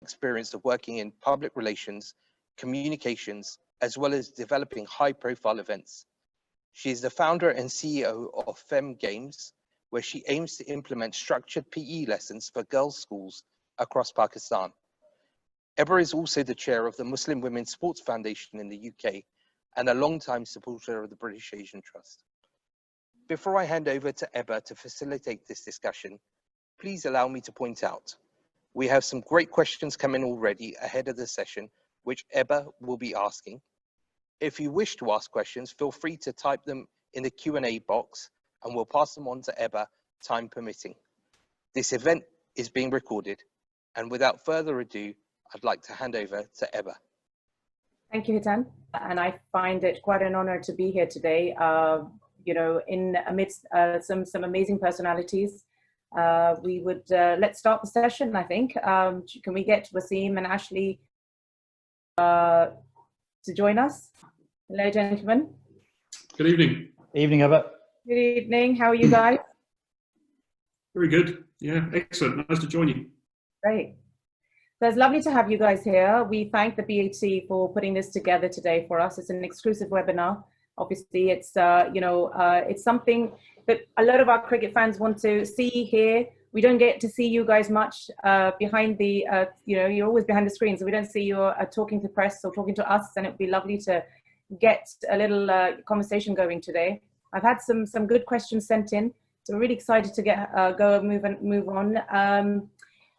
experience of working in public relations, communications, as well as developing high-profile events. She is the founder and CEO of Fem Games, where she aims to implement structured PE lessons for girls' schools across Pakistan. Ebba is also the chair of the Muslim Women's Sports Foundation in the UK and a long-time supporter of the British Asian Trust. Before I hand over to Ebba to facilitate this discussion, please allow me to point out, we have some great questions coming already ahead of the session, which Ebba will be asking. If you wish to ask questions, feel free to type them in the Q&A box and we'll pass them on to Ebba, time permitting. This event is being recorded, and without further ado, I'd like to hand over to Ebba. Thank you, Hitan. And I find it quite an honor to be here today, you know, in amidst some amazing personalities. Let's start the session, I think. Can we get Wasim and Ashley to join us? Hello, gentlemen. Good evening. Evening, Ebba. Good evening. How are you guys? Very good. Yeah, excellent. Nice to join you. Great. So it's lovely to have you guys here. We thank the BHC for putting this together today for us. It's an exclusive webinar. Obviously, it's it's something that a lot of our cricket fans want to see here. We don't get to see you guys much behind the, you know, you're always behind the screen, so we don't see you talking to press or talking to us, and it'd be lovely to get a little conversation going today. I've had some good questions sent in, so we're really excited to get move on.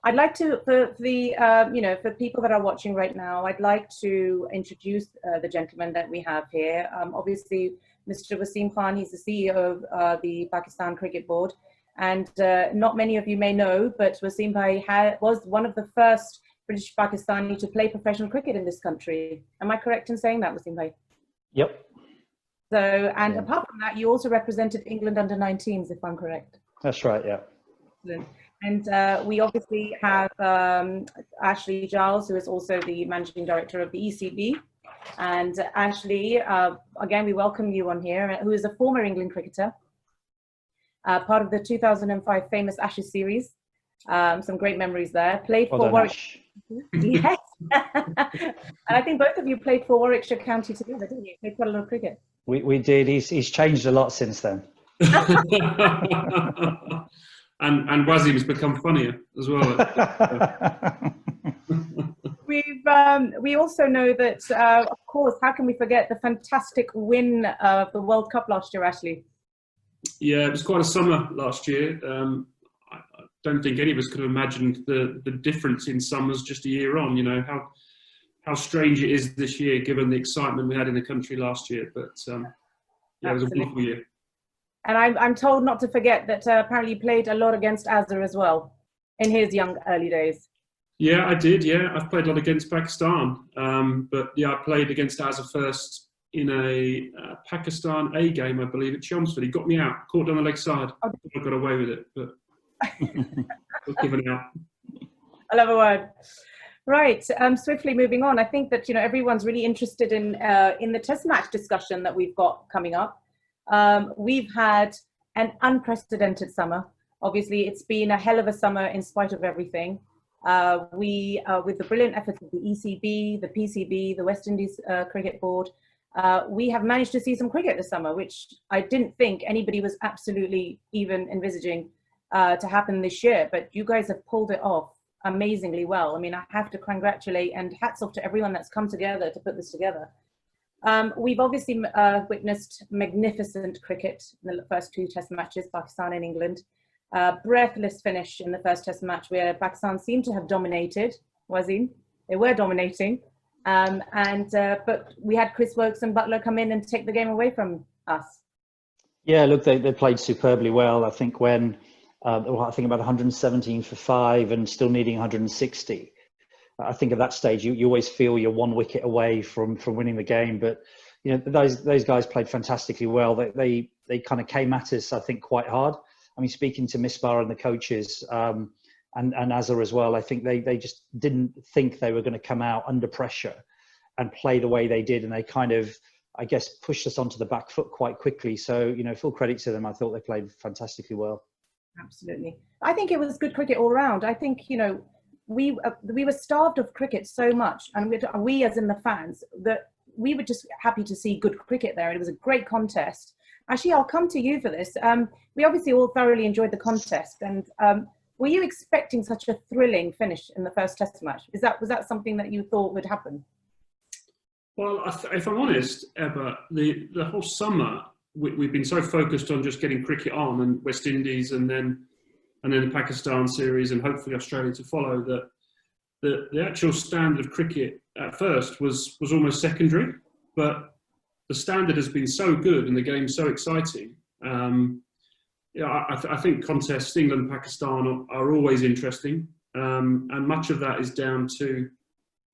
I'd like to, for the, you know, for people that are watching right now, I'd like to introduce the gentleman that we have here. Obviously, Mr. Wasim Khan, he's the CEO of the Pakistan Cricket Board. And not many of you may know, but Wasim Bhai was one of the first British Pakistani to play professional cricket in this country. Am I correct in saying that, Wasim Bhai? Yep. So, and apart from that, you also represented England under 19s, if I'm correct. That's right, yeah. Excellent. And we obviously have Ashley Giles, who is also the Managing Director of the ECB. And Ashley, again, we welcome you on here, who is a former England cricketer, part of the 2005 famous Ashes series. Some great memories there. Played for Warwickshire. Yes. And I think both of you played for Warwickshire County together, didn't you? Played quite a lot of cricket. We did. He's changed a lot since then. And Wasim's become funnier as well. We also know that, of course, how can we forget the fantastic win of the World Cup last year, Ashley? Yeah, it was quite a summer last year. I don't think any of us could have imagined the difference in summers just a year on. You know how strange it is this year, given the excitement we had in the country last year. But yeah, it was a wonderful year. And I'm told not to forget that apparently you played a lot against Azhar as well in his young early days. Yeah, I did. Yeah, I've played a lot against Pakistan. But yeah, I played against Azhar first in a Pakistan A game, I believe, at Chelmsford. He got me out, caught down the leg side. I got away with it, but was given out. I love a word. Right, swiftly moving on. I think that, you know, everyone's really interested in the test match discussion that we've got coming up. We've had an unprecedented summer. Obviously, it's been a hell of a summer in spite of everything. With the brilliant efforts of the ECB, the PCB, the West Indies Cricket Board, we have managed to see some cricket this summer, which I didn't think anybody was absolutely even envisaging to happen this year. But you guys have pulled it off amazingly well. I mean, I have to congratulate, and hats off to everyone that's come together to put this together. We've obviously witnessed magnificent cricket in the first two test matches, Pakistan and England. Breathless finish in the first test match where Pakistan seemed to have dominated. Wasim, they were dominating. But we had Chris Woakes and Buttler come in and take the game away from us. Yeah, look, they played superbly well. I think when, I think about 117 for 5 and still needing 160. I think at that stage, you always feel you're one wicket away from winning the game. But, you know, those guys played fantastically well. They kind of came at us, I think, quite hard. I mean, speaking to Misbah and the coaches and Azhar as well, I think they just didn't think they were going to come out under pressure and play the way they did. And they kind of, I guess, pushed us onto the back foot quite quickly. So, you know, full credit to them. I thought they played fantastically well. Absolutely. I think it was good cricket all round. I think, you know, we were starved of cricket so much, and we as in the fans, that we were just happy to see good cricket there. It was a great contest. Actually, I'll come to you for this. We obviously all thoroughly enjoyed the contest, and were you expecting such a thrilling finish in the first Test match? Was that something that you thought would happen? Well, if I'm honest, Ebba, the whole summer we've been so focused on just getting cricket on, and West Indies, and then the Pakistan series, and hopefully Australia to follow, that the actual standard of cricket at first was almost secondary, but the standard has been so good and the game so exciting. I think contests, England and Pakistan, are always interesting, and much of that is down to,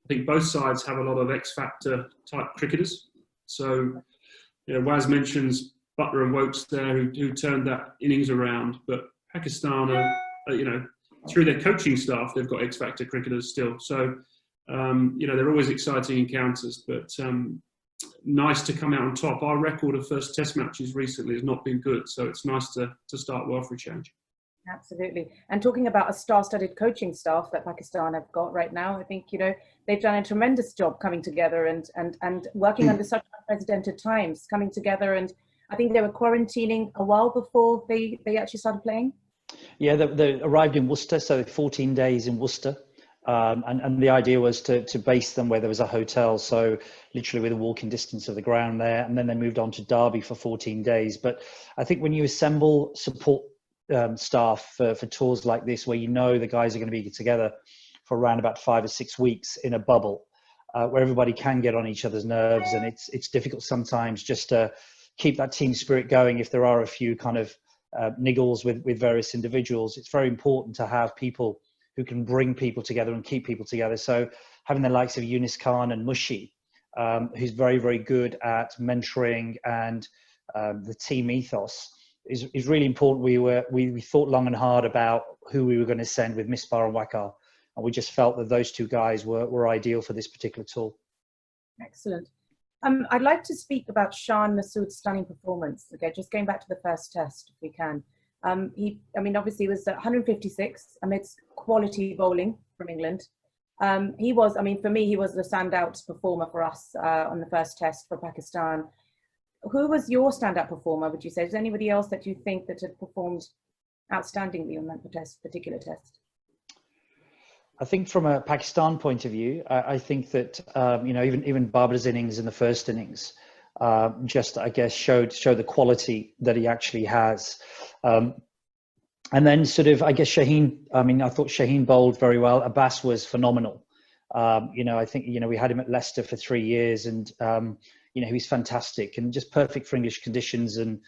I think both sides have a lot of X-factor type cricketers. So, Waz mentions Butler and Wokes there, who turned that innings around, but Pakistan are, through their coaching staff, they've got X-factor cricketers still. So, they're always exciting encounters, but nice to come out on top. Our record of first Test matches recently has not been good, so it's nice to start well for a change. Absolutely. And talking about a star-studded coaching staff that Pakistan have got right now, I think, they've done a tremendous job coming together and working under such unprecedented times, coming together. And I think they were quarantining a while before they actually started playing. Yeah, they arrived in Worcester, so 14 days in Worcester. And the idea was to base them where there was a hotel, so literally within walking distance of the ground there. And then they moved on to Derby for 14 days. But I think when you assemble support staff for tours like this, where the guys are going to be together for around about 5 or 6 weeks in a bubble, where everybody can get on each other's nerves, and it's difficult sometimes just to keep that team spirit going if there are a few kind of niggles with various individuals. It's very important to have people who can bring people together and keep people together. So having the likes of Yunus Khan and Mushi, who's very, very good at mentoring and the team ethos, is really important. We thought long and hard about who we were going to send with Misbah and Waqar, and we just felt that those two guys were ideal for this particular tour. Excellent. I'd like to speak about Shan Massoud's stunning performance. Okay, just going back to the first Test, if we can. Obviously he was 156 amidst quality bowling from England. He was, for me, he was the standout performer for us on the first Test for Pakistan. Who was your standout performer, would you say? Is there anybody else that you think that had performed outstandingly on that particular Test? I think from a Pakistan point of view, I think that, even Babra's innings in the first innings, just, I guess, showed the quality that he actually has. And then sort of, I guess, Shaheen, I thought Shaheen bowled very well. Abbas was phenomenal. I think, we had him at Leicester for 3 years, and, he's fantastic and just perfect for English conditions. And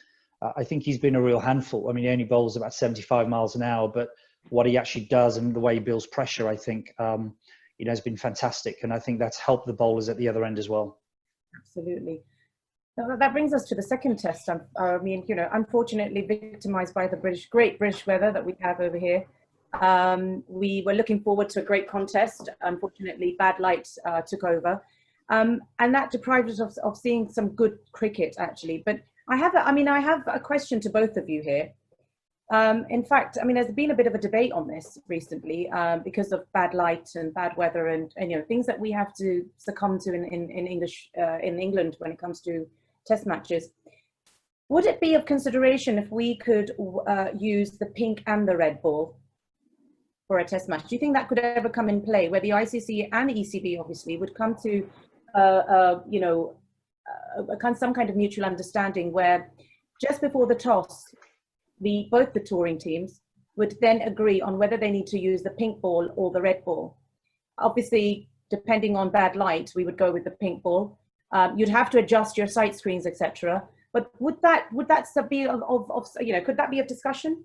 I think he's been a real handful. He only bowls about 75 miles an hour, but what he actually does and the way he builds pressure, I think, has been fantastic. And I think that's helped the bowlers at the other end as well. Absolutely. That brings us to the second Test. Unfortunately victimised by the great British weather that we have over here. We were looking forward to a great contest. Unfortunately, bad light took over. And that deprived us of seeing some good cricket, actually. But I have a question to both of you here. In fact, there's been a bit of a debate on this recently because of bad light and bad weather and things that we have to succumb to in England when it comes to Test matches. Would it be of consideration if we could use the pink and the red ball for a Test match? Do you think that could ever come in play, where the ICC and ECB obviously would come to some kind of mutual understanding, where just before the toss, both the touring teams would then agree on whether they need to use the pink ball or the red ball? Obviously, depending on bad light, we would go with the pink ball. You'd have to adjust your sight screens, etc. But would that be could that be of discussion?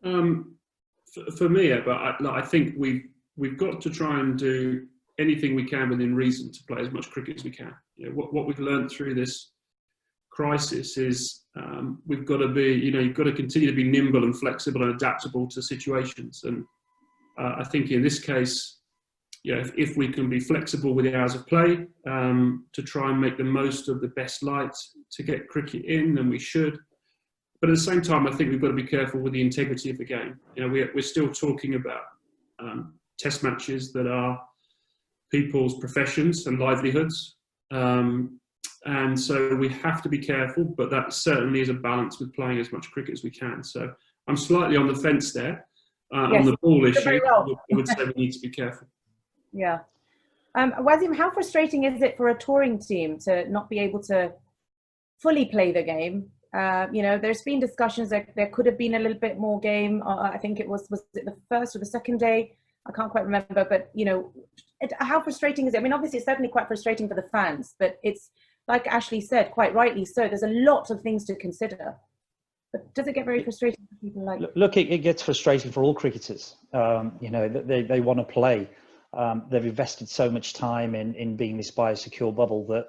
For me, but I think we've got to try and do anything we can within reason to play as much cricket as we can. What we've learned through this crisis is we've got to be, you've got to continue to be nimble and flexible and adaptable to situations. And I think in this case, if we can be flexible with the hours of play to try and make the most of the best light to get cricket in, then we should. But at the same time, I think we've got to be careful with the integrity of the game. We're still talking about test matches that are people's professions and livelihoods. And so we have to be careful, but that certainly is a balance with playing as much cricket as we can. So I'm slightly on the fence there. Yes, on the ball issue, very well. I would say we need to be careful. Yeah. Wasim, how frustrating is it for a touring team to not be able to fully play the game? You know, there's been discussions that there could have been a little bit more game. I think it was it the first or the second day? I can't quite remember, but you know, how frustrating is it? I mean, obviously it's certainly quite frustrating for the fans, but it's, like Ashley said, quite rightly so, there's a lot of things to consider. But does it get very frustrating for people like... Look, it gets frustrating for all cricketers. You know, they want to play. They've invested so much time in being this biosecure bubble that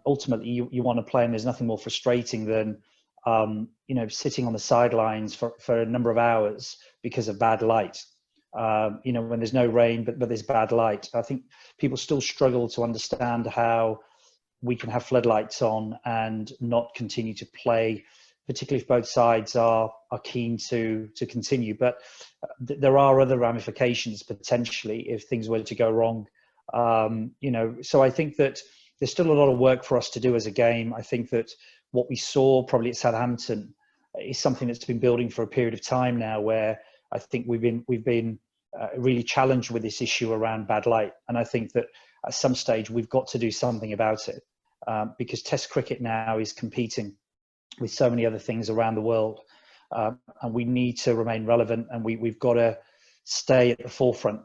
ultimately you want to play, and there's nothing more frustrating than you know, sitting on the sidelines for a number of hours because of bad light. You know, when there's no rain, but there's bad light. I think people still struggle to understand how we can have floodlights on and not continue to play, particularly if both sides are keen to continue. But there are other ramifications potentially if things were to go wrong. You know, so I think that there's still a lot of work for us to do as a game. I think that what we saw probably at Southampton is something that's been building for a period of time now, where I think we've been really challenged with this issue around bad light. And I think that at some stage we've got to do something about it, because Test cricket now is competing with so many other things around the world, and we need to remain relevant, and we've got to stay at the forefront.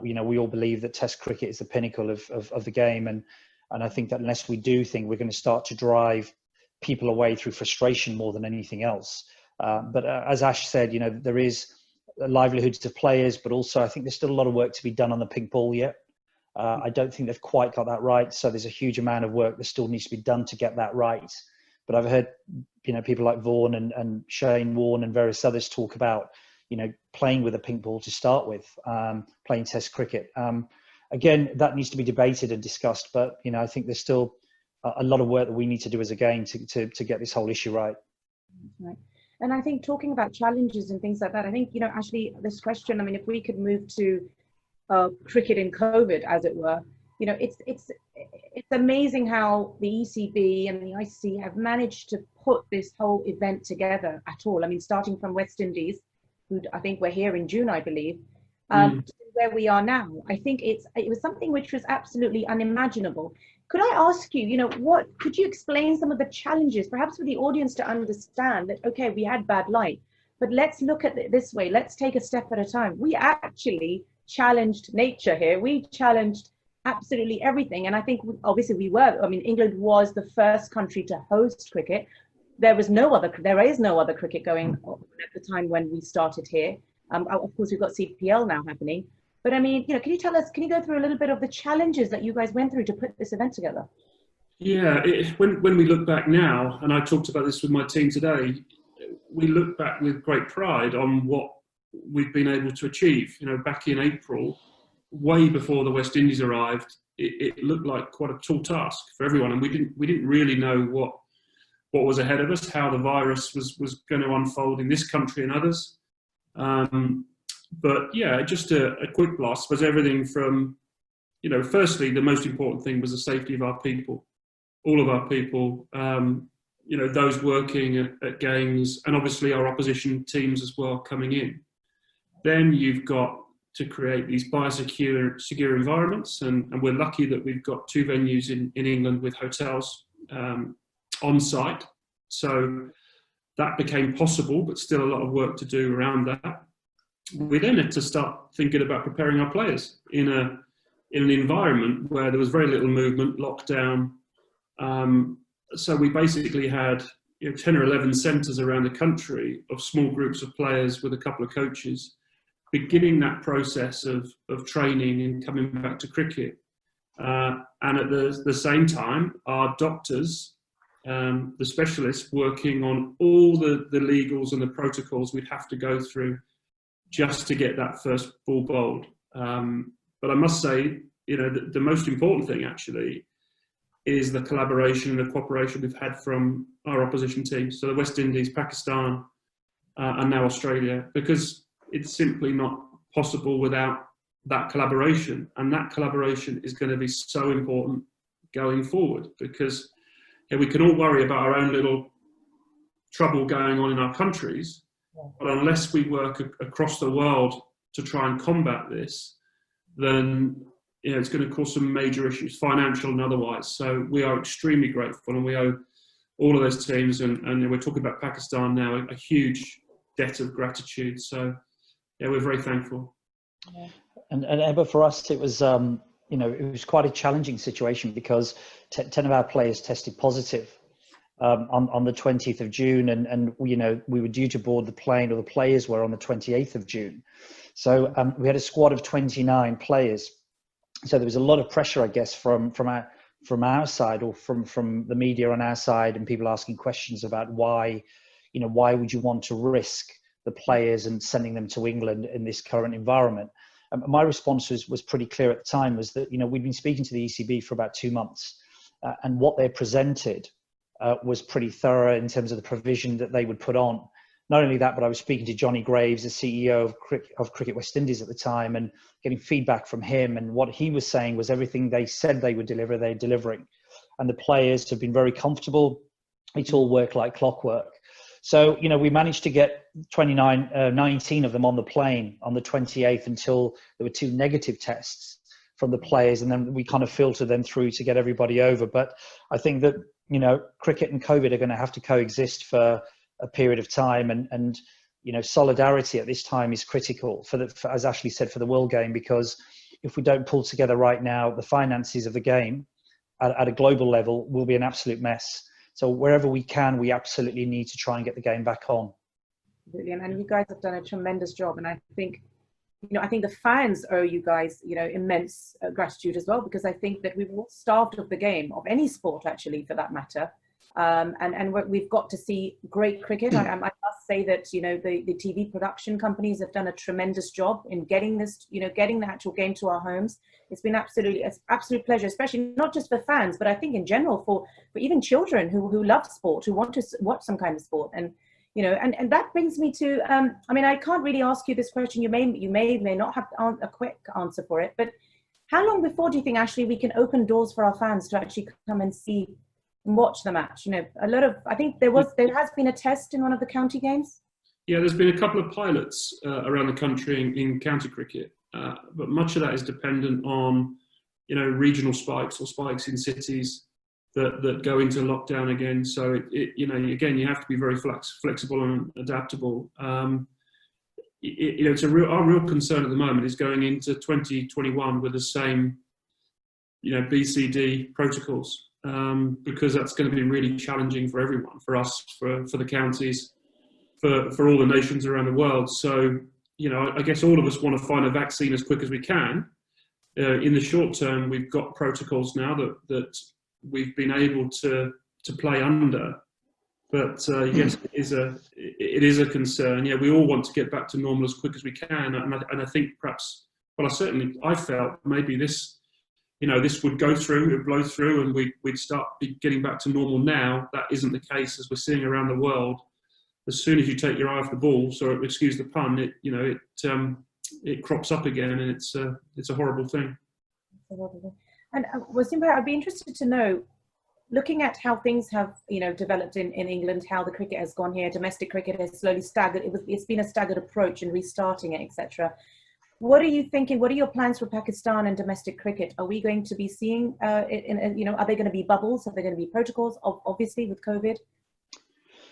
You know, we all believe that Test cricket is the pinnacle of the game, and I think that unless we do, we're going to start to drive people away through frustration more than anything else. But as Ash said, you know, there is livelihoods to players, but also I think there's still a lot of work to be done on the pink ball yet. I don't think they've quite got that right. So there's a huge amount of work that still needs to be done to get that right. But I've heard, you know, people like Vaughan and Shane Warne and various others talk about, you know, playing with a pink ball to start with, playing Test cricket. Again, that needs to be debated and discussed. But, you know, I think there's still a lot of work that we need to do as a game to get this whole issue right. Right. And I think talking about challenges and things like that, I think, you know, Ashley, this question, I mean, if we could move to cricket in COVID, as it were, you know, it's amazing how the ECB and the ICC have managed to put this whole event together at all. I mean, starting from West Indies, who I think we're here in June, I believe, to where we are now. I think it was something which was absolutely unimaginable. Could I ask you, you know, could you explain some of the challenges, perhaps for the audience to understand that, okay, we had bad light, but let's look at it this way. Let's take a step at a time. We actually challenged nature here. We challenged absolutely everything. And I think obviously England was the first country to host cricket. There is no other cricket going on at the time when we started here. Of course, we've got CPL now happening. But I mean, you know, can you go through a little bit of the challenges that you guys went through to put this event together? Yeah, when we look back now, and I talked about this with my team today, we look back with great pride on what we've been able to achieve. You know, back in April, way before the West Indies arrived, it looked like quite a tall task for everyone, and we didn't really know what was ahead of us, how the virus was going to unfold in this country and others. But yeah, just a quick blast was everything from, you know, firstly, the most important thing was the safety of our people, all of our people, you know, those working at games, and obviously our opposition teams as well coming in. Then you've got to create these biosecure environments, and we're lucky that we've got 2 venues in England with hotels on site. So that became possible, but still a lot of work to do around that. We then had to start thinking about preparing our players in an environment where there was very little movement, lockdown. So we basically had, you know, 10 or 11 centres around the country of small groups of players with a couple of coaches, beginning that process of training and coming back to cricket. And at the same time, our doctors, the specialists, working on all the legals and the protocols we'd have to go through just to get that first ball bowled. But I must say, you know, the most important thing actually is the collaboration and the cooperation we've had from our opposition teams. So the West Indies, Pakistan, and now Australia, because it's simply not possible without that collaboration, and that collaboration is going to be so important going forward, because we can all worry about our own little trouble going on in our countries, but unless we work across the world to try and combat this, then it's going to cause some major issues, financial and otherwise. So we are extremely grateful, and we owe all of those teams, and we're talking about Pakistan now, a huge debt of gratitude. So we're very thankful. And Ebba, for us, it was it was quite a challenging situation, because 10 of our players tested positive on the 20th of June, and we were due to board the plane, or the players were, on the 28th of June. So we had a squad of 29 players. So there was a lot of pressure, I guess, from our side, or from the media on our side, and people asking questions about why would you want to risk the players and sending them to England in this current environment. My response was pretty clear at the time, was that we'd been speaking to the ECB for about 2 months, and what they presented was pretty thorough in terms of the provision that they would put on. Not only that, but I was speaking to Johnny Graves, the CEO of Cricket West Indies at the time, and getting feedback from him. And what he was saying was everything they said they would deliver, they're delivering. And the players have been very comfortable. It's all worked like clockwork. So, we managed to get 19 of them on the plane on the 28th, until there were 2 negative tests from the players. And then we kind of filtered them through to get everybody over. But I think that, cricket and COVID are going to have to coexist for a period of time, and solidarity at this time is critical for as Ashley said, for the World Game, because if we don't pull together right now, the finances of the game at a global level will be an absolute mess. So wherever we can, we absolutely need to try and get the game back on. Brilliant. And you guys have done a tremendous job, and I think the fans owe you guys immense gratitude as well, because I think that we've all starved of the game, of any sport actually for that matter. And we've got to see great cricket. I must say that the TV production companies have done a tremendous job in getting this, getting the actual game to our homes. It's been an absolute pleasure, especially not just for fans, but I think in general for even children who love sport, who want to watch some kind of sport. And and that brings me to I can't really ask you this question. You may not have a quick answer for it, but how long before do you think, Ashley, we can open doors for our fans to actually come and see and watch the match? I think there has been a test in one of the county games. Yeah, there's been a couple of pilots around the country in county cricket, but much of that is dependent on regional spikes or spikes in cities that go into lockdown again. So again, you have to be very flexible and adaptable. It's our real concern at the moment is going into 2021 with the same BCD protocols. Because that's going to be really challenging for everyone, for us, for the counties, for all the nations around the world. So, I guess all of us want to find a vaccine as quick as we can. In the short term, we've got protocols now that we've been able to play under. But yes, it is a concern. Yeah, we all want to get back to normal as quick as we can. And I think perhaps, I felt maybe this would go through, it would blow through, and we'd start getting back to normal now. That isn't the case, as we're seeing around the world. As soon as you take your eye off the ball, so excuse the pun, it crops up again, and it's a horrible thing. And Wasim, I'd be interested to know, looking at how things have developed in England, how the cricket has gone here, domestic cricket has slowly staggered. It's been a staggered approach in restarting it, etc. What are you thinking? What are your plans for Pakistan and domestic cricket? Are we going to be seeing, are they going to be bubbles? Are there going to be protocols, obviously, with COVID?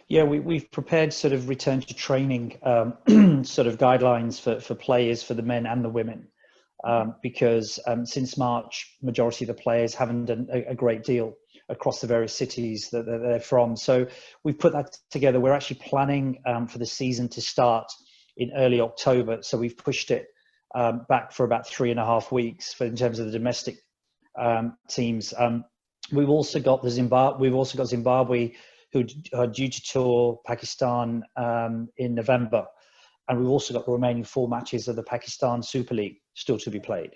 Yeah, we've prepared sort of return to training sort of guidelines for players, for the men and the women, because since March, majority of the players haven't done a great deal across the various cities that they're from. So we've put that together. We're actually planning for the season to start in early October. So we've pushed it back for about 3.5 weeks in terms of the domestic teams. We've also got Zimbabwe, who are due to tour Pakistan in November, and we've also got the remaining 4 matches of the Pakistan Super League still to be played,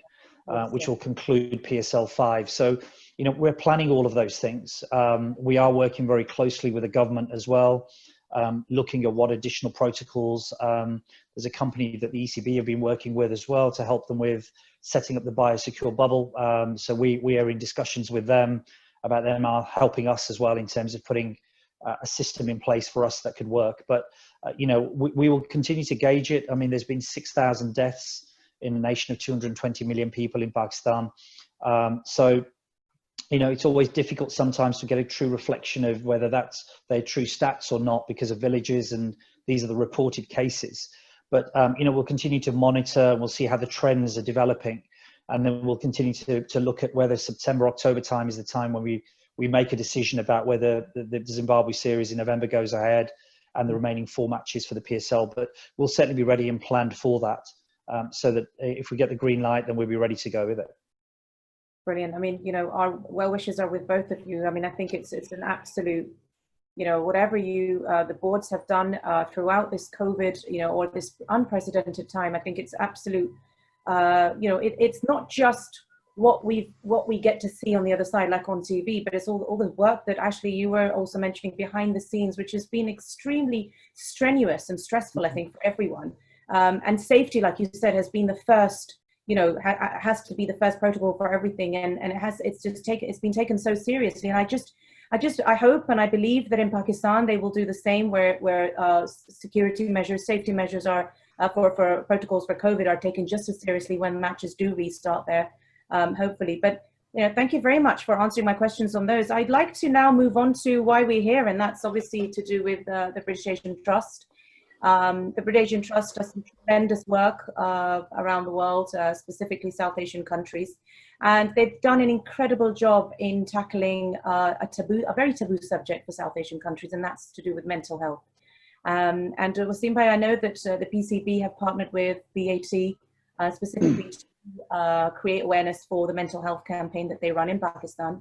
which will conclude PSL 5. So we're planning all of those things. We are working very closely with the government as well. looking at what additional protocols. There's a company that the ECB have been working with as well to help them with setting up the biosecure bubble. So we are in discussions with them about them helping us as well in terms of putting a system in place for us that could work. But, you know, we will continue to gauge it. I mean, there's been 6,000 deaths in a nation of 220 million people in Pakistan. So, you know, it's always difficult sometimes to get a true reflection of whether that's their true stats or not because of villages, and these are the reported cases. But, you know, we'll continue to monitor, we'll see how the trends are developing, and then we'll continue to look at whether September, October time is the time when we make a decision about whether the Zimbabwe series in November goes ahead and the remaining 4 matches for the PSL. But we'll certainly be ready and planned for that, so that if we get the green light, then we'll be ready to go with it. Brilliant. I mean, you know, our well wishes are with both of you. I mean, I think it's an absolute, you know, whatever you the boards have done throughout this COVID, you know, or this unprecedented time. I think it's absolute. You know, it's not just what we get to see on the other side, like on TV, but it's all the work that Ashley, you were also mentioning behind the scenes, which has been extremely strenuous and stressful, I think, for everyone. And safety, like you said, has been the first. You know, has to be the first protocol for everything, and it's been taken so seriously. And I hope and I believe that in Pakistan they will do the same, where security measures, safety measures are for protocols for COVID are taken just as seriously when matches do restart there, hopefully. But you know, thank you very much for answering my questions on those. I'd like to now move on to why we're here, and that's obviously to do with the British Asian Trust. The British Asian Trust does some tremendous work around the world, specifically South Asian countries, and they've done an incredible job in tackling a very taboo subject for South Asian countries, and that's to do with mental health. And Wasim bhai, I know that the PCB have partnered with BAT specifically to create awareness for the mental health campaign that they run in Pakistan.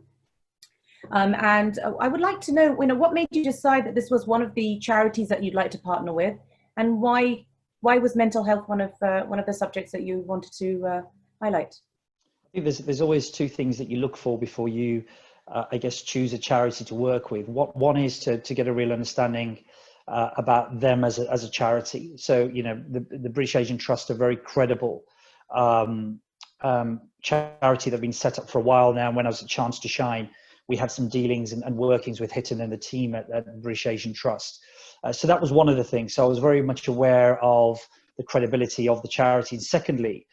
And I would like to know, what made you decide that this was one of the charities that you'd like to partner with, and why was mental health one of the subjects that you wanted to highlight? I think there's always 2 things that you look for before you, I guess, choose a charity to work with. One is to get a real understanding about them as a charity. So, you know, the British Asian Trust are very credible charity that have been set up for a while now. When I was at Chance to Shine, we had some dealings and workings with Hitton and the team at the British Asian Trust. So that was one of the things. So I was very much aware of the credibility of the charity. And secondly,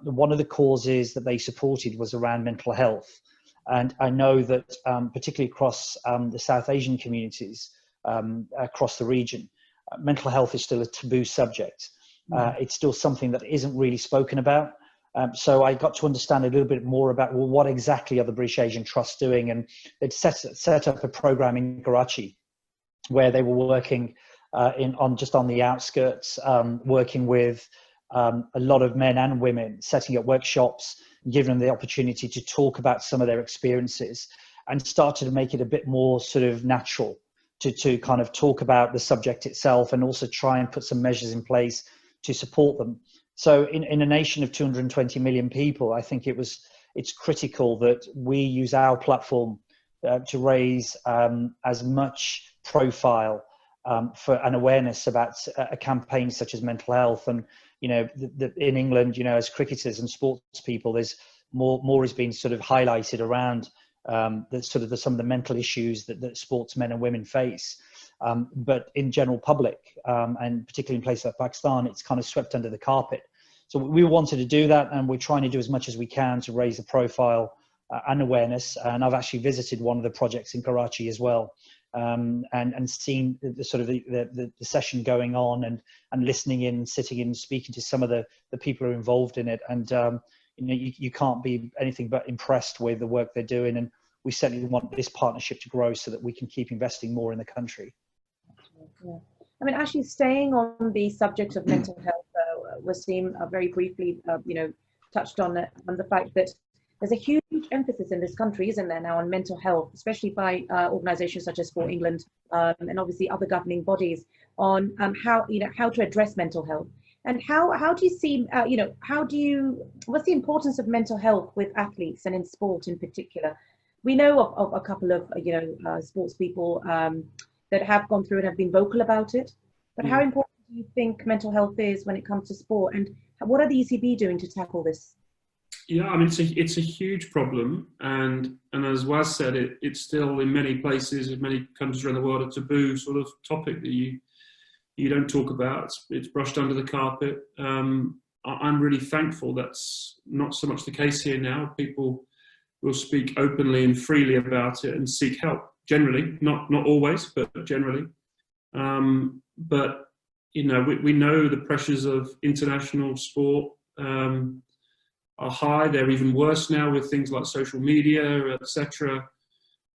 one of the causes that they supported was around mental health. And I know that particularly across the South Asian communities, across the region, mental health is still a taboo subject. It's still something that isn't really spoken about. So I got to understand a little bit more about, well, what exactly are the British Asian Trust doing? And they'd set up a program in Karachi where they were working on the outskirts, working with a lot of men and women, setting up workshops, giving them the opportunity to talk about some of their experiences, and started to make it a bit more sort of natural to kind of talk about the subject itself, and also try and put some measures in place to support them. So in a nation of 220 million people, I think it's critical that we use our platform to raise as much profile for an awareness about a campaign such as mental health. And, you know, in England, you know, as cricketers and sports people, there's more has been sort of highlighted around some of the mental issues that sportsmen and women face. But in general public, and particularly in places like Pakistan, it's kind of swept under the carpet. So we wanted to do that, and we're trying to do as much as we can to raise the profile and awareness. And I've actually visited one of the projects in Karachi as well, and seen the session going on, and listening in, sitting in, speaking to some of the people who are involved in it. And you know, you can't be anything but impressed with the work they're doing. And we certainly want this partnership to grow so that we can keep investing more in the country. Yeah. I mean, actually, staying on the subject of mental health, Wasim very briefly, you know, touched on the fact that there's a huge emphasis in this country, isn't there, now, on mental health, especially by organisations such as For England, and obviously other governing bodies, on how to address mental health. And how do you see, you know, what's the importance of mental health with athletes and in sport in particular? We know of a couple of, you know, sports people, that have gone through it have been vocal about it. But how important do you think mental health is when it comes to sport, and what are the ECB doing to tackle this? Yeah, I mean, it's a huge problem, and as Was said, it's still in many places, in many countries around the world, a taboo sort of topic that you don't talk about. It's brushed under the carpet. I'm really thankful that's not so much the case here now. People will speak openly and freely about it and seek help. Generally, not always, but generally. But you know, we know the pressures of international sport are high. They're even worse now with things like social media, etc.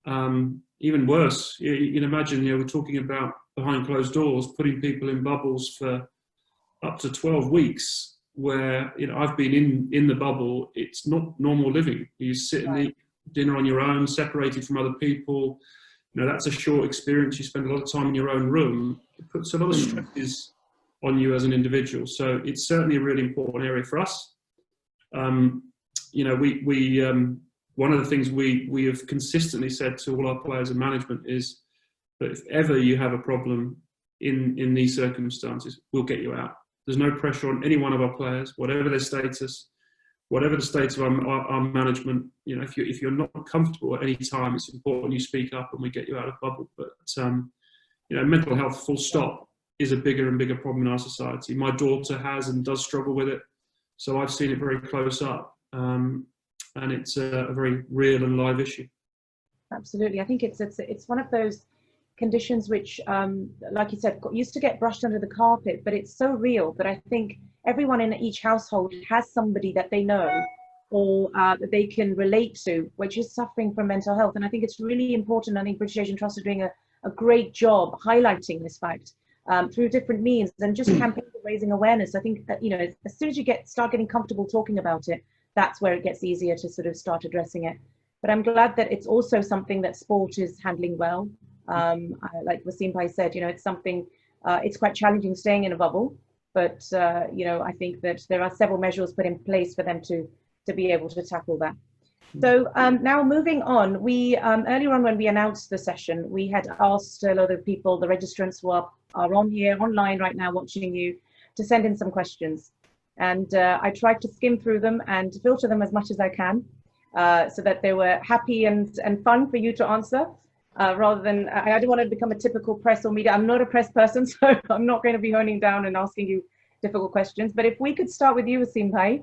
Even worse, you can imagine, you know, we're talking about behind closed doors, putting people in bubbles for up to 12 weeks, where, you know, I've been in the bubble. It's not normal living. You sit and eat dinner on your own, separated from other people. You know, that's a short experience. You spend a lot of time in your own room. It puts a lot of stresses on you as an individual. So it's certainly a really important area for us. You know, we one of the things we have consistently said to all our players and management is that if ever you have a problem in these circumstances, we'll get you out. There's no pressure on any one of our players, whatever their status, whatever the status of our management. You know, if you're not comfortable at any time, it's important you speak up and we get you out of bubble. But you know, mental health, full stop, is a bigger and bigger problem in our society. My daughter has and does struggle with it, so I've seen it very close up, and it's a very real and live issue. Absolutely, I think it's one of those conditions which, like you said, used to get brushed under the carpet, but it's so real that I think everyone in each household has somebody that they know or that they can relate to, which is suffering from mental health. And I think it's really important. I think British Asian Trust are doing a great job highlighting this fact through different means and just campaigns raising awareness. I think that, you know, as soon as you start getting comfortable talking about it, that's where it gets easier to sort of start addressing it. But I'm glad that it's also something that sport is handling well. Like Wasim Bhai said, you know, it's something, it's quite challenging staying in a bubble, but, you know, I think that there are several measures put in place for them to be able to tackle that. So now moving on, we, earlier on when we announced the session, we had asked a lot of people, the registrants who are on here, online right now watching you, to send in some questions. And I tried to skim through them and filter them as much as I can, so that they were happy and fun for you to answer. Rather than, I don't want to become a typical press or media. I'm not a press person, so I'm not going to be honing down and asking you difficult questions. But if we could start with you, Wasim Bhai.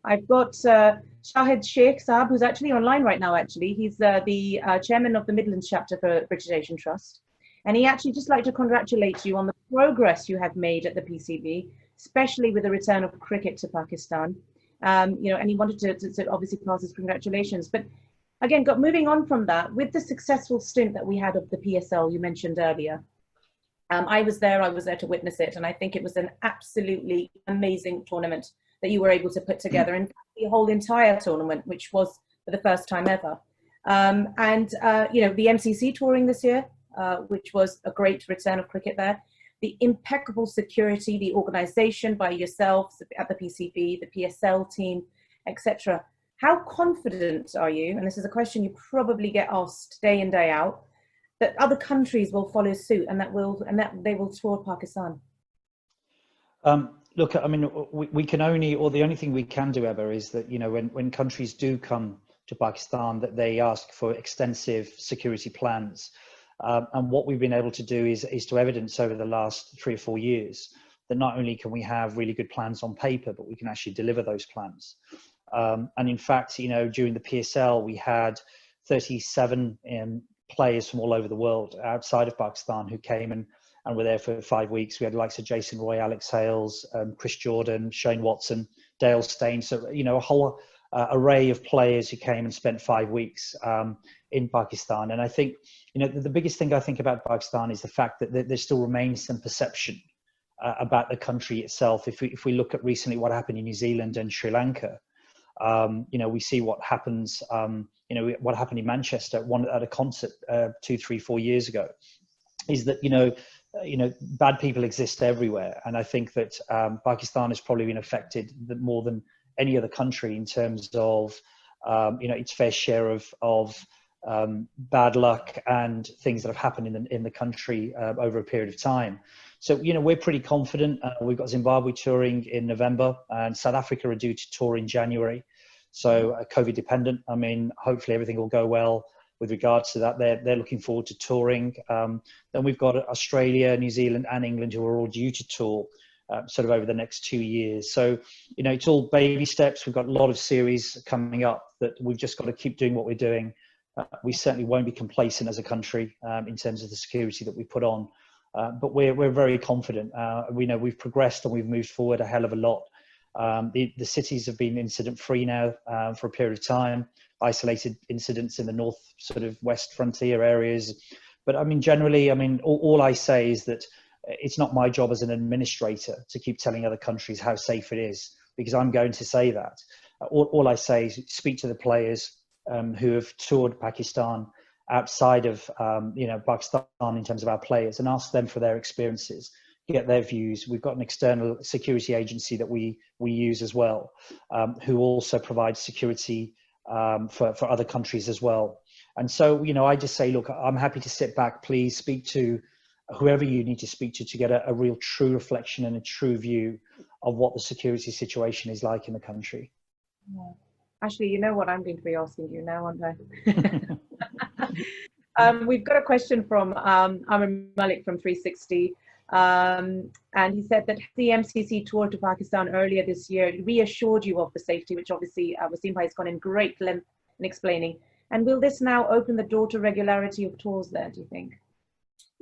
I've got Shahid Sheikh Saab, who's actually online right now, actually. He's the chairman of the Midlands chapter for British Asian Trust. And he actually just like to congratulate you on the progress you have made at the PCB, especially with the return of cricket to Pakistan. You know, and he wanted to obviously pass his congratulations. But again, moving on from that, with the successful stint that we had of the PSL you mentioned earlier, I was there to witness it, and I think it was an absolutely amazing tournament that you were able to put together, and the whole entire tournament, which was for the first time ever. You know, the MCC touring this year, which was a great return of cricket there, the impeccable security, the organisation by yourselves at the PCB, the PSL team, etc. How confident are you, and this is a question you probably get asked day in, day out, that other countries will follow suit and that they will tour Pakistan? Look, I mean, we can only, or the only thing we can do, Ebba, is that, you know, when countries do come to Pakistan, that they ask for extensive security plans. And what we've been able to do is to evidence over the last 3 or 4 years that not only can we have really good plans on paper, but we can actually deliver those plans. And in fact, you know, during the PSL, we had 37 players from all over the world outside of Pakistan who came and were there for 5 weeks. We had the likes of Jason Roy, Alex Hales, Chris Jordan, Shane Watson, Dale Steyn. So, you know, a whole array of players who came and spent 5 weeks in Pakistan. And I think, you know, the biggest thing I think about Pakistan is the fact that there still remains some perception about the country itself. If we look at recently what happened in New Zealand and Sri Lanka, you know, we see what happens, you know, what happened in Manchester at a concert 2, 3, 4 years ago, is that, you know, bad people exist everywhere. And I think that Pakistan has probably been affected more than any other country in terms of, you know, its fair share of bad luck and things that have happened in the country over a period of time. So, you know, we're pretty confident. We've got Zimbabwe touring in November, and South Africa are due to tour in January. So COVID dependent. I mean, hopefully everything will go well with regards to that. They're looking forward to touring. Then we've got Australia, New Zealand and England who are all due to tour sort of over the next 2 years. So, you know, it's all baby steps. We've got a lot of series coming up that we've just got to keep doing what we're doing. We certainly won't be complacent as a country in terms of the security that we put on. But we're very confident. We know we've progressed and we've moved forward a hell of a lot. The cities have been incident free now for a period of time, isolated incidents in the north sort of west frontier areas. But I mean, generally, I mean, all I say is that it's not my job as an administrator to keep telling other countries how safe it is, because I'm going to say that. All I say is speak to the players who have toured Pakistan outside of, you know, Pakistan in terms of our players, and ask them for their experiences, get their views. We've got an external security agency that we use as well, who also provides security for other countries as well. And so, you know, I just say, look, I'm happy to sit back. Please speak to whoever you need to speak to get a real true reflection and a true view of what the security situation is like in the country. Yeah. Ashley, you know what I'm going to be asking you now, aren't I? We've got a question from Amir Malik from 360. And he said that the MCC tour to Pakistan earlier this year reassured you of the safety, which obviously Wasim has gone in great length in explaining. And will this now open the door to regularity of tours there, do you think?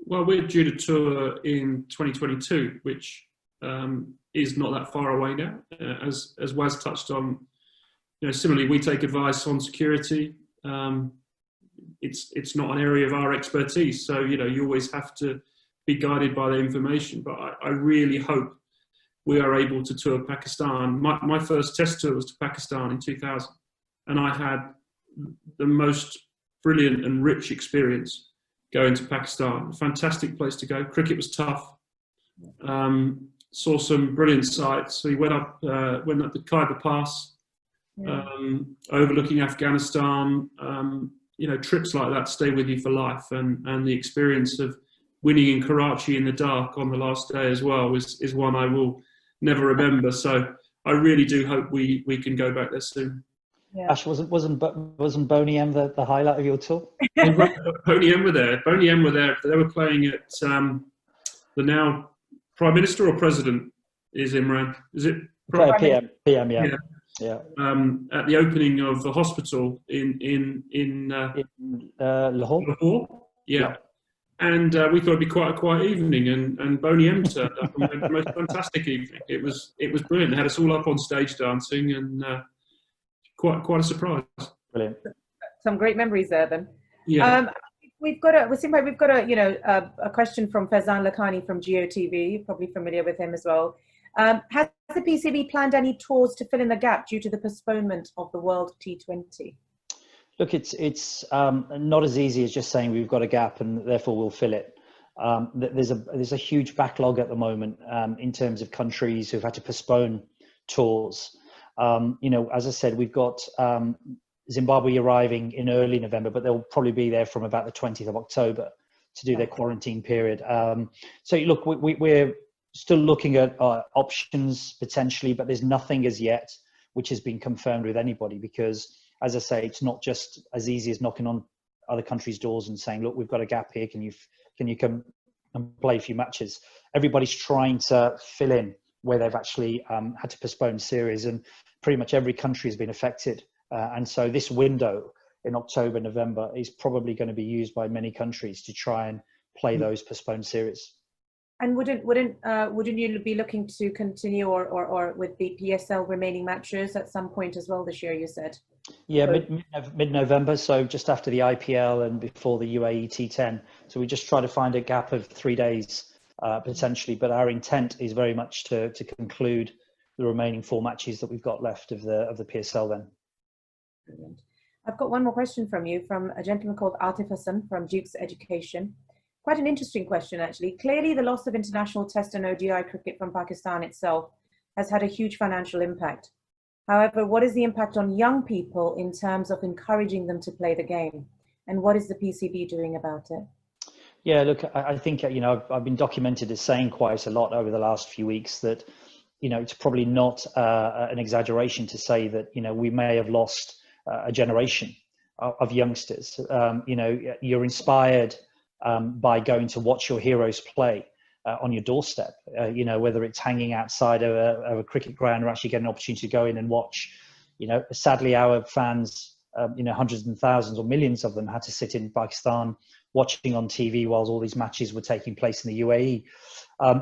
Well, we're due to tour in 2022, which is not that far away now. As Waz touched on, you know, similarly, we take advice on security. It's not an area of our expertise, so you know, you always have to be guided by the information. But I really hope we are able to tour Pakistan. My first test tour was to Pakistan in 2000, and I had the most brilliant and rich experience going to Pakistan. Fantastic place to go. Cricket was tough. Saw some brilliant sights. So we went up the Khyber Pass, overlooking Afghanistan. You know, trips like that stay with you for life, and the experience of winning in Karachi in the dark on the last day as well is one I will never remember. So I really do hope we can go back there soon. Yeah. Ash, wasn't Boney M the highlight of your tour? Boney M were there. Boney M were there. They were playing at the now Prime Minister or President is Imran. Is it? PM, yeah. At the opening of the hospital in Lahore. Lahore. Yeah. And we thought it'd be quite a quiet evening, and Boney M turned up and we had the most fantastic evening. It was brilliant. They had us all up on stage dancing, and quite a surprise. Brilliant. Some great memories there then. Yeah. We've got a question from Faizan Lakhani from GeoTV. You're probably familiar with him as well. Has the PCB planned any tours to fill in the gap due to the postponement of the World T20? Look, it's not as easy as just saying we've got a gap and therefore we'll fill it. There's a huge backlog at the moment in terms of countries who've had to postpone tours. You know, as I said, we've got Zimbabwe arriving in early November, but they'll probably be there from about the 20th of October to do their quarantine period. So look, we're still looking at options potentially, but there's nothing as yet which has been confirmed with anybody, because as I say, it's not just as easy as knocking on other countries' doors and saying, look, we've got a gap here. Can you come and play a few matches? Everybody's trying to fill in where they've actually had to postpone series, and pretty much every country has been affected. And so this window in October, November is probably going to be used by many countries to try and play those postponed series. And wouldn't you be looking to continue or with the PSL remaining matches at some point as well this year, you said? Yeah, mid-November, so just after the IPL and before the UAE T10. So we just try to find a gap of 3 days potentially, but our intent is very much to conclude the remaining 4 matches that we've got left of the PSL then. Brilliant. I've got one more question from you, from a gentleman called Atif Hassan from Duke's Education. Quite an interesting question, actually. Clearly, the loss of international test and ODI cricket from Pakistan itself has had a huge financial impact. However, what is the impact on young people in terms of encouraging them to play the game? And what is the PCB doing about it? Yeah, look, I think, I've been documented as saying quite a lot over the last few weeks that, it's probably not an exaggeration to say that, we may have lost a generation of youngsters. You're inspired by going to watch your heroes play on your doorstep, whether it's hanging outside of a cricket ground or actually get an opportunity to go in and watch. Sadly, our fans, hundreds and thousands or millions of them had to sit in Pakistan watching on TV whilst all these matches were taking place in the UAE.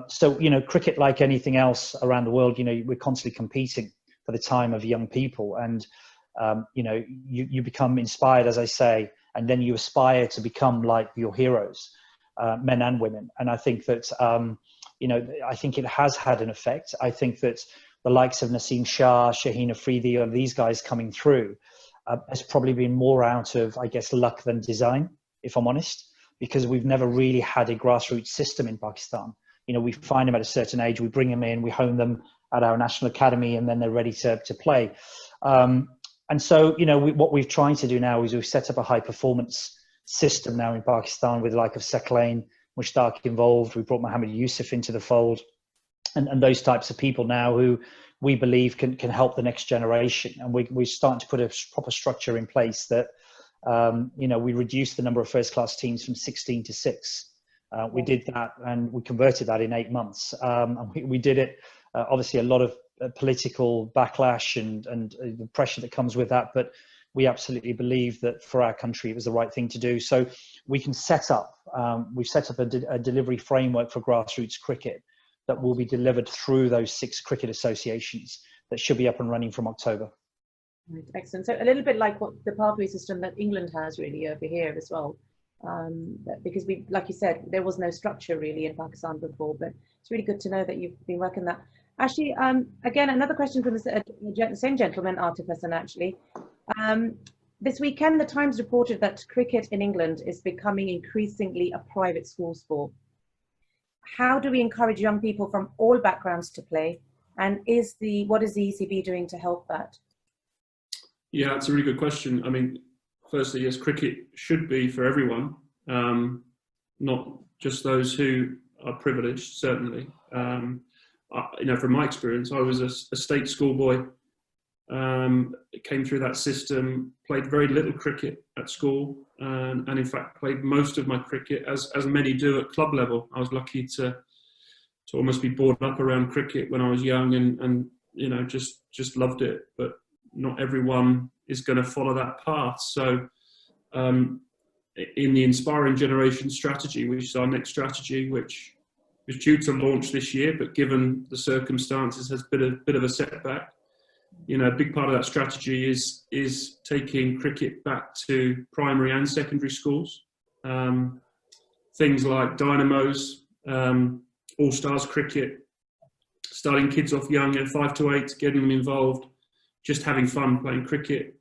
So, cricket, like anything else around the world, we're constantly competing for the time of young people. And, you become inspired, as I say, and then you aspire to become like your heroes, men and women. And I think that, I think it has had an effect. I think that the likes of Naseem Shah, Shaheen Afridi, or these guys coming through has probably been more out of, I guess, luck than design, if I'm honest, because we've never really had a grassroots system in Pakistan. We find them at a certain age, we bring them in, we hone them at our national academy, and then they're ready to play. And so, what we've tried to do now is we've set up a high performance system now in Pakistan with the like of Seklain, Mushtaq involved. We brought Mohammed Yusuf into the fold, and those types of people now who we believe can help the next generation. And we're starting to put a proper structure in place that, we reduced the number of first class teams from 16 to 6. We did that and we converted that in 8 months. And we did it, obviously a lot of political backlash and the pressure that comes with that. But we absolutely believe that for our country, it was the right thing to do. So we can set up, we've set up a delivery framework for grassroots cricket that will be delivered through those 6 cricket associations that should be up and running from October. Right, excellent. So a little bit like what the pathway system that England has really over here as well. Because we, like you said, there was no structure really in Pakistan before, but it's really good to know that you've been working that. Actually, again, another question from the same gentleman, Atif Hassan, actually. This weekend, the Times reported that cricket in England is becoming increasingly a private school sport. How do we encourage young people from all backgrounds to play? And what is the ECB doing to help that? Yeah, that's a really good question. I mean, firstly, yes, cricket should be for everyone, not just those who are privileged, certainly. From my experience, I was a state schoolboy, came through that system, played very little cricket at school, and in fact played most of my cricket, as many do, at club level. I was lucky to almost be brought up around cricket when I was young and just loved it. But not everyone is going to follow that path. So in the Inspiring Generation strategy, which is our next strategy, which was due to launch this year, but given the circumstances has been a bit of a setback. A big part of that strategy is taking cricket back to primary and secondary schools. Things like dynamos, all-stars cricket, starting kids off young at 5 to 8, getting them involved, just having fun playing cricket.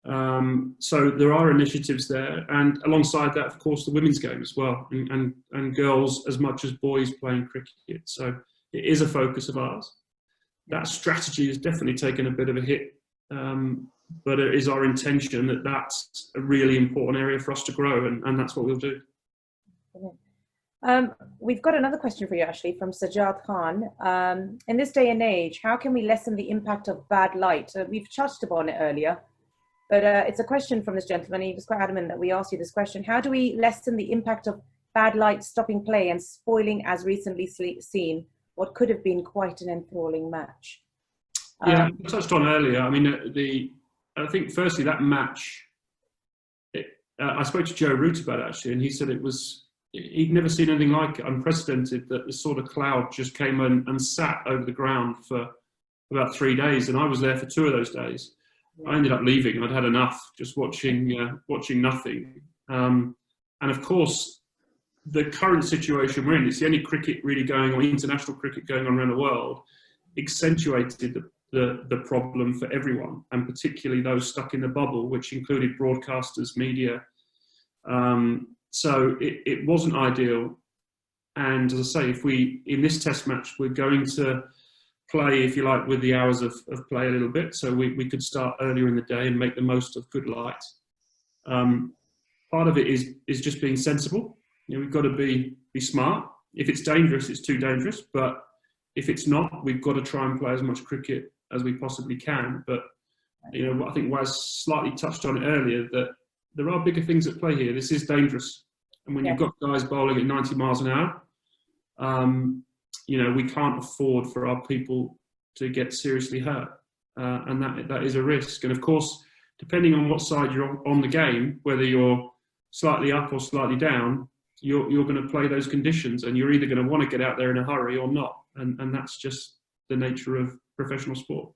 So there are initiatives there, and alongside that, of course, the women's game as well, and girls as much as boys playing cricket. So it is a focus of ours. That strategy has definitely taken a bit of a hit, but it is our intention that that's a really important area for us to grow, and that's what we'll do. We've got another question for you, Ashley, from Sajjad Khan. In this day and age, how can we lessen the impact of bad light? We've touched upon it earlier, but it's a question from this gentleman. He was quite adamant that we asked you this question. How do we lessen the impact of bad light stopping play and spoiling, as recently seen, what could have been quite an enthralling match? Yeah, I touched on earlier. I mean, I think firstly that match, I spoke to Joe Root about it actually, and he said he'd never seen anything like it, unprecedented, that this sort of cloud just came in and sat over the ground for about 3 days, and I was there for 2 of those days. I ended up leaving. I'd had enough just watching nothing. And of course, the current situation we're in, it's the only cricket really going on, international cricket going on around the world, accentuated the problem for everyone, and particularly those stuck in the bubble, which included broadcasters, media. So it wasn't ideal. And as I say, if in this test match, we're going to play, if you like, with the hours of play a little bit. So we could start earlier in the day and make the most of good light. part of it is just being sensible. You know, we've got to be smart. If it's dangerous, it's too dangerous. But if it's not, we've got to try and play as much cricket as we possibly can. But you know, I think Waz slightly touched on it earlier, that there are bigger things at play here. This is dangerous, and when you've got guys bowling at 90 miles an hour, you know, we can't afford for our people to get seriously hurt, and that is a risk. And of course, depending on what side you're on the game, whether you're slightly up or slightly down, you're going to play those conditions, and you're either going to want to get out there in a hurry or not, and that's just the nature of professional sport.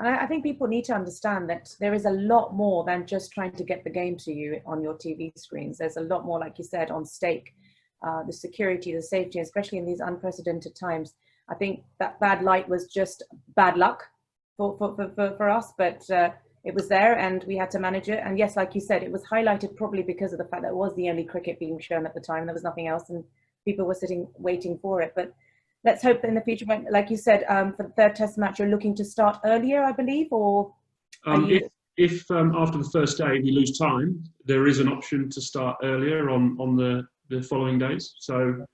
I think people need to understand that there is a lot more than just trying to get the game to you on your TV screens. There's a lot more, like you said, on stake. The security, the safety, especially in these unprecedented times. I think that bad light was just bad luck for us, but it was there and we had to manage it. And yes, like you said, it was highlighted probably because of the fact that it was the only cricket being shown at the time. There was nothing else and people were sitting waiting for it. But let's hope that in the future, like you said, for the third test match, you're looking to start earlier, I believe, or? If after the first day we lose time, there is an option to start earlier on the following days. So,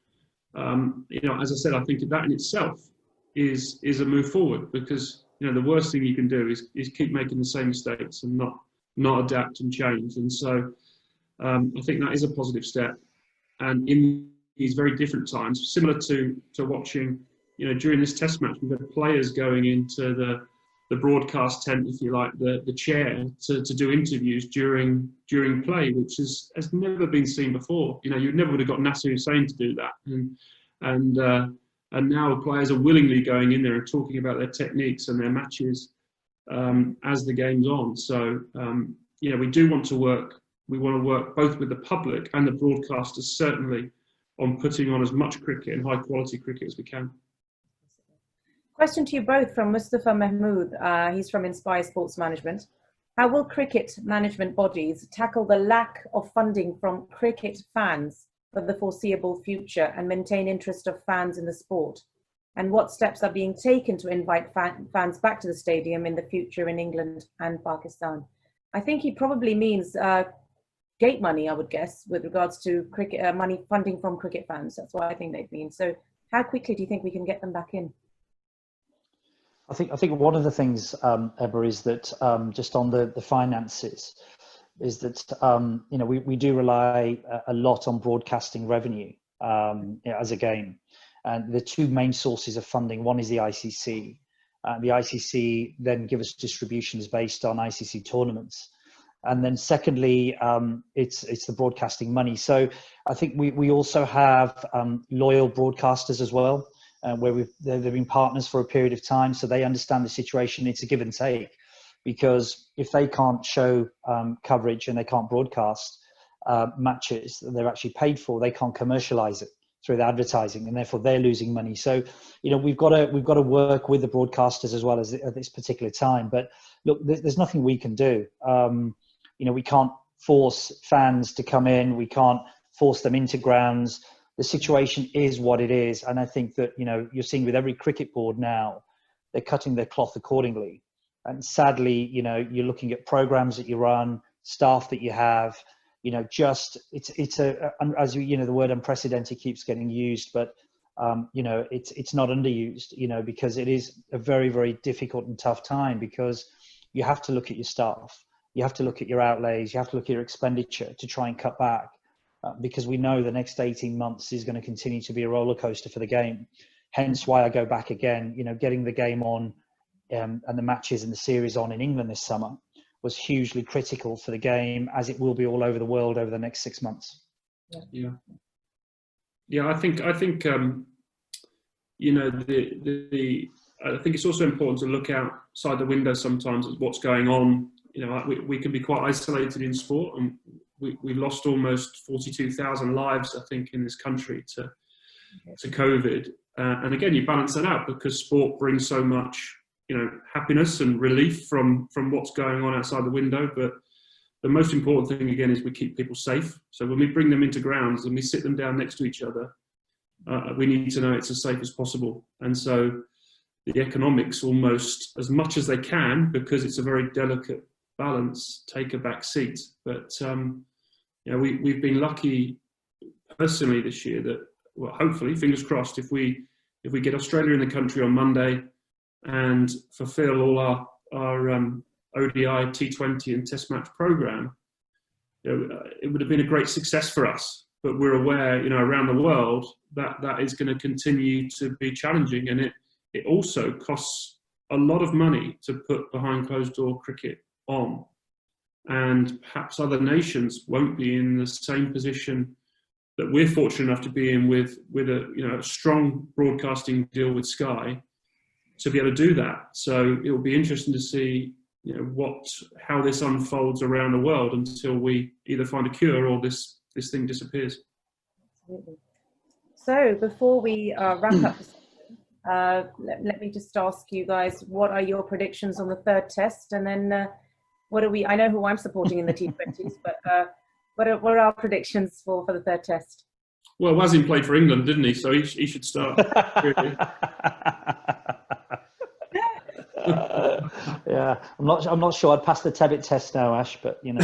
you know, as I said, I think that in itself is a move forward, because, you know, the worst thing you can do is keep making the same mistakes and not adapt and change. And so I think that is a positive step. And in these very different times, similar to watching, you know, during this test match, we've got players going into the broadcast tent, if you like, the chair to do interviews during play, which has never been seen before. You know, you never would have got Nasser Hussain to do that, and now players are willingly going in there and talking about their techniques and their matches as the game's on. So you know, we do want to work. We want to work both with the public and the broadcasters, certainly, on putting on as much cricket and high quality cricket as we can. Question to you both from Mustafa Mahmood. He's from Inspire Sports Management. How will cricket management bodies tackle the lack of funding from cricket fans for the foreseeable future and maintain interest of fans in the sport? And what steps are being taken to invite fans back to the stadium in the future in England and Pakistan? I think he probably means gate money, I would guess, with regards to cricket money funding from cricket fans. That's what I think they mean. So how quickly do you think we can get them back in? I think one of the things, Ebba, is that just on the finances, is that you know, we do rely a lot on broadcasting revenue you know, as a game, and the two main sources of funding. One is the ICC. The ICC then give us distributions based on ICC tournaments, and then secondly, it's the broadcasting money. So I think we also have loyal broadcasters as well. Where they've been partners for a period of time, so they understand the situation. It's a give and take, because if they can't show coverage and they can't broadcast matches that they're actually paid for, they can't commercialize it through the advertising, and therefore they're losing money. So, you know, we've got to work with the broadcasters as well as at this particular time. But look, there's nothing we can do. You know, we can't force fans to come in. We can't force them into grounds. The situation is what it is. And I think that, you know, you're seeing with every cricket board now, they're cutting their cloth accordingly. And sadly, you know, you're looking at programs that you run, staff that you have, you know, just, it's as you know, the word unprecedented keeps getting used, but, you know, it's not underused, you know, because it is a very, very difficult and tough time, because you have to look at your staff, you have to look at your outlays, you have to look at your expenditure to try and cut back. Because we know the next 18 months is going to continue to be a roller coaster for the game. Hence why I go back again, you know, getting the game on and the matches and the series on in England this summer was hugely critical for the game, as it will be all over the world over the next 6 months. Yeah. I think you know, I think it's also important to look outside the window sometimes at what's going on. You know, we can be quite isolated in sport, and we lost almost 42,000 lives, I think, in this country to COVID. And again, you balance that out, because sport brings so much, you know, happiness and relief from what's going on outside the window. But the most important thing, again, is we keep people safe. So when we bring them into grounds and we sit them down next to each other, we need to know it's as safe as possible. And so the economics, almost as much as they can, because it's a very delicate balance, take a back seat. But you know, we've been lucky personally this year that, well, hopefully, fingers crossed, if we get Australia in the country on Monday and fulfil all our ODI, T20 and Test match program, you know, it would have been a great success for us. But we're aware, you know, around the world that is going to continue to be challenging, and it also costs a lot of money to put behind closed door cricket on, and perhaps other nations won't be in the same position that we're fortunate enough to be in with a, you know, a strong broadcasting deal with Sky to be able to do that. So it will be interesting to see, you know, how this unfolds around the world until we either find a cure or this thing disappears. Absolutely. So before we wrap up, let me just ask you guys, what are your predictions on the third test? And then what are we, I know who I'm supporting in the T20s, but what are our predictions for the third test? Well, Wasim played for England, didn't he? So he should start. Really. Yeah, I'm not sure I'd pass the Tebbit test now, Ash, but you know,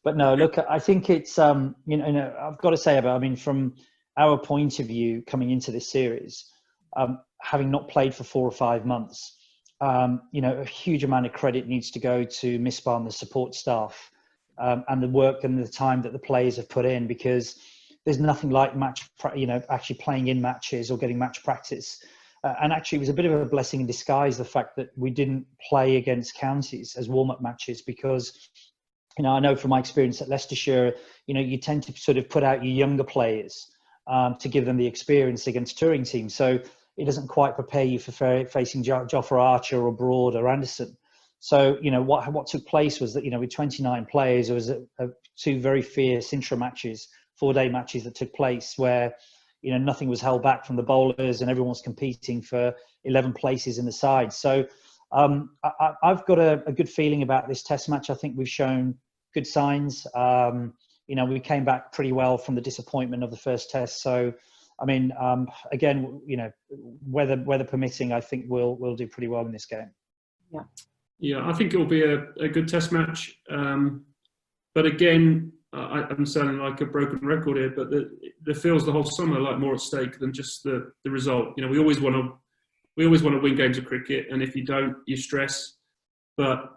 but no, look, I think it's you know, I've got to say about, I mean, from our point of view coming into this series, having not played for 4 or 5 months, you know, a huge amount of credit needs to go to Misbah and the support staff, and the work and the time that the players have put in, because there's nothing like actually playing in matches or getting match practice. And actually, it was a bit of a blessing in disguise, the fact that we didn't play against counties as warm-up matches, because, you know, I know from my experience at Leicestershire, you know, you tend to sort of put out your younger players to give them the experience against touring teams. So it doesn't quite prepare you for facing Jofra Archer or Broad or Anderson. So, you know, what took place was that, you know, with 29 players, there was 2 very fierce intra matches, 4-day matches that took place where, you know, nothing was held back from the bowlers and everyone was competing for 11 places in the side. So I've got a good feeling about this test match. I think we've shown good signs. You know, we came back pretty well from the disappointment of the first test. So, I mean, again, you know, weather permitting, I think we'll do pretty well in this game. Yeah. Yeah, I think it will be a good test match. But again, I'm sounding like a broken record here, but there feels the whole summer like more at stake than just the result. You know, we always want to win games of cricket, and if you don't, you stress. But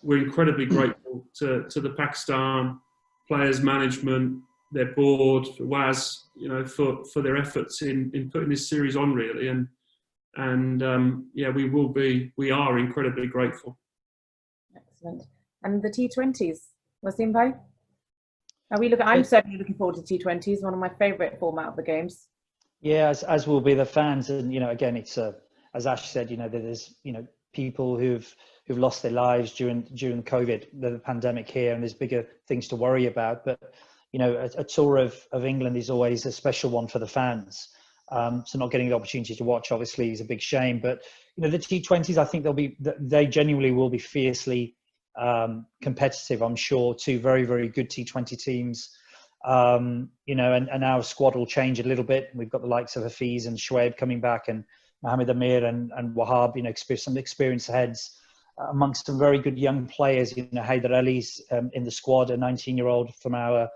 we're incredibly grateful to the Pakistan players, management, their board, for Waz, you know, for their efforts in putting this series on, really, and yeah, we are incredibly grateful. Excellent. And the T20s, Wasim bhai? I'm certainly looking forward to T20s, one of my favourite format of the games. Yeah, as will be the fans. And, you know, again, it's as Ash said, you know, there's, you know, people who've lost their lives during COVID, the pandemic here, and there's bigger things to worry about. But, you know, a tour of England is always a special one for the fans. So not getting the opportunity to watch, obviously, is a big shame. But, you know, the T20s, I think they genuinely will be fiercely competitive, I'm sure. 2 very, very good T20 teams, you know, and our squad will change a little bit. We've got the likes of Hafiz and Shoaib coming back, and Mohammed Amir and Wahab, you know, some experienced heads amongst some very good young players. You know, Haider Ali's in the squad, a 19-year-old from our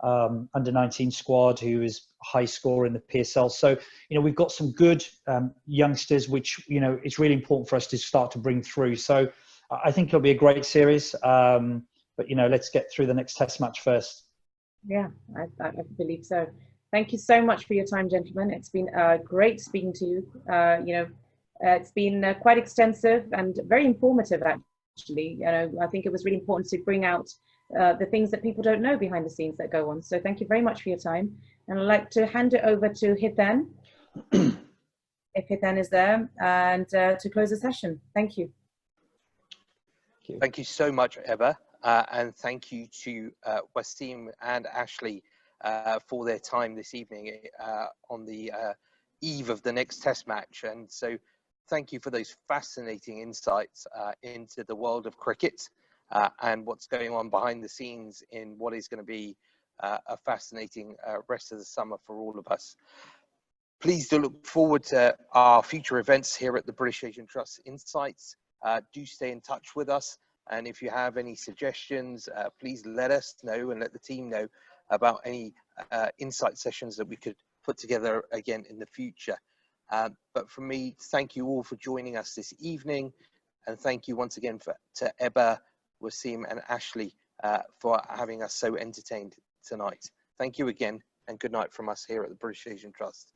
under-19 squad who is high scorer in the PSL. So, you know, we've got some good youngsters, which, you know, it's really important for us to start to bring through. So I think it'll be a great series, but, you know, let's get through the next test match first. Yeah, I believe so. Thank you so much for your time, gentlemen. It's been great speaking to you. You know, it's been quite extensive and very informative, actually. You know, I think it was really important to bring out the things that people don't know behind the scenes that go on. So thank you very much for your time. And I'd like to hand it over to Hithan, if Hithan is there, and to close the session. Thank you. Thank you so much, Ebba, and thank you to Wasim and Ashley for their time this evening on the eve of the next test match. And so thank you for those fascinating insights into the world of cricket and what's going on behind the scenes in what is going to be a fascinating rest of the summer for all of us. Please do look forward to our future events here at the British Asian Trust Insights. Do stay in touch with us. And if you have any suggestions, please let us know and let the team know about any insight sessions that we could put together again in the future. But for me, thank you all for joining us this evening. And thank you once again to Ebba, Wasim and Ashley for having us so entertained tonight. Thank you again, and good night from us here at the British Asian Trust.